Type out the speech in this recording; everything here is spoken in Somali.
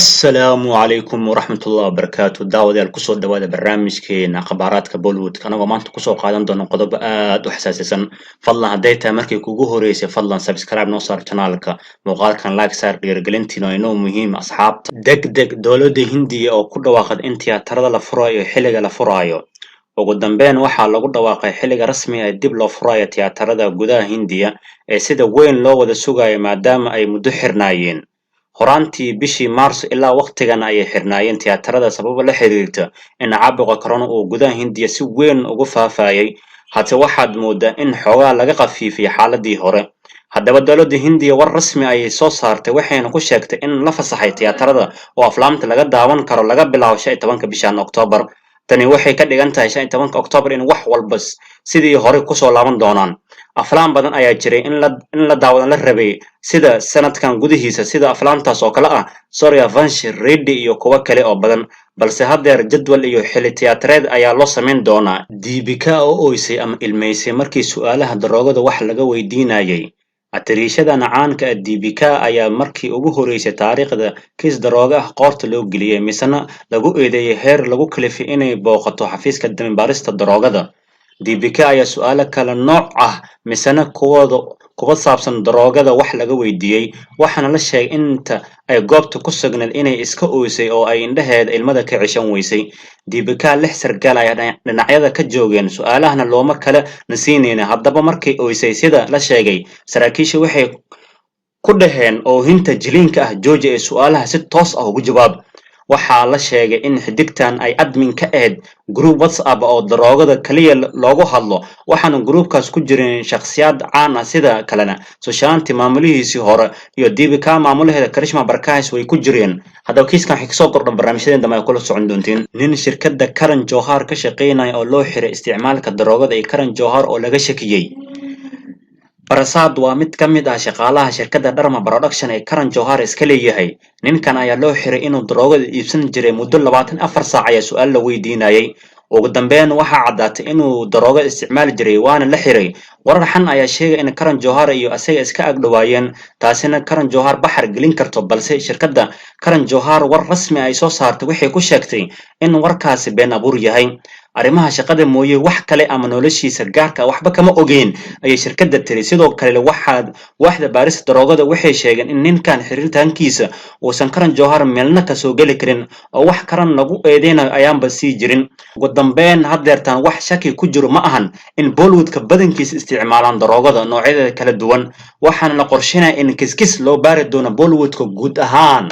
السلام عليكم ورحمة الله وبركاته داودyaal kusoo dhawaada barnaamijkeena akhbaaraadka Bollywood kanagoo maanta kusoo qaadan doona qodobo aad u xasaasisan fadlan hadday tahay markii kugu horeysay fadlan subscribe noo saar channelka muuqaalkan like saar dhiirigelintiina inoo muhiim asxaabta degdeg dowladda Hindiya oo ku dhawaaqad in tiyaatarada la furayo xilliga la furayo ugu dambeyn waxaa lagu dhawaaqay xilliga rasmi ah dib loo furayo tiyaatarada gudaha Hindiya ee sida weyn loo wada sugayo maadaama ay muddo xirnaayeen horaantii bishii Maarso ilaa waqtigan ayay xirnaayeen tiyaatarada sababo la xiriirta in caabuqa corona uu gudaha Hindiya si weyn ugu faafayay hase waxaad moodaa in xoogaa laga qafiifiyay xaaladii hore haddaba dowladda Hindiya war rasmi ayay soo saartay waxayna ku sheegtay in la fasaxay tiyaatarada oo aflaamta laga daawan karo laga bilaabo 15 bishan Oktoobar tani waxay ka dhigan tahay 15 Oktoobar in wax walba sidii hore ku soo laaban doonaan aflaan badan ayaa jiray in la daawadan la rabay sida sanadkan gudihiisa sida aflaantaas oo kale ah Suryavansh Reddy iyo kuwa kale oo badan balse haddeer jadwal iyo xilli tiyaatareed ayaa loo sameyn doonaa Deepika oo ooysay ama ilmeysay markii su'aalaha daroogada wax laga weydiinayay atariishada caanka ah Deepika ayaa markii ugu horeysay taariikhda kiis darooga ah qoorta loo geliyay misana lagu eedeeyay heer lagu kalifay inay booqato xafiiska dambaarista daroogada Deepika ayaa su'aalo kala nooc ah misana kuwa saabsan daroogada wax laga weydiiyay waxaana la sheegay inta ay goobta ku sugnayd inay iska ooysay oo ay indhaheeda ilmada ka cishan weysay Deepika 6 sargaal ayaa dhinacyada ka joogeen su'aalahana looma kala nasiinayna haddaba markay ooysay sida la sheegay saraakiisha waxay ku dhaheen oohinta jiliinka ah jooji ee su'aalaha si toos ah ugu jawaab waxaa la sheegay in xidigtan ay admin ka ahayd group WhatsApp oo daroogada kaliya loogu hadlo waxaana groupkaas ku jireen shakhsiyaad caan ah sida kalena Sushanti maamulihiisii hore iyo Deepika maamulaheeda Karishma Prakash way ku jireen haddaba kiiskan waxay kasoo kordhan barnaamijyadeen dambe ay kula socon doontiin nin shirkadda Karan Johar ka shaqeynaya oo loo xiray isticmaalka daroogada ee Karan Johar oo laga shakiyay Prasad waa mid ka mid ah shaqaalaha shirkadda Dharma Production ee Karan Johar iska leeyahay ninkan ayaa loo xiray inuu daroogada iibsan jiray muddo 24 saac ayaa su'aal la weydiinayay ugu dambeyn waxaa caddaatay inuu daroogo isticmaali jiray waana la xiray warar xan ayaa sheegay in Karan Johar iyo asaga iska agdhawaayeen taasina Karan Johar baxar gelin karto balse shirkadda Karan Johar war rasmi ay soo saartay waxay ku sheegtay in warkaasi been abuur yahay arrimaha shaqada mooyee wax kale ama noloshiisa gaarka waxba kama ogeyn ayay shirkadda tiri sidoo kale waaxda baarista daroogada waxay sheegeen in ninkan xiriirtaankiisa uusan Karan Johar meelna ka soo gali karin oo wax karan lagu eedeynayo ayaanba sii jirin ugu dambeyn haddeertan wax shaki ku jiro ma ahan in Bollywoodka badankiisa isticmaalaan daroogada noocyadeeda kala duwan waxaana la qorsheynayaa in kiskis loo baari doono Bollywoodka guud ahaan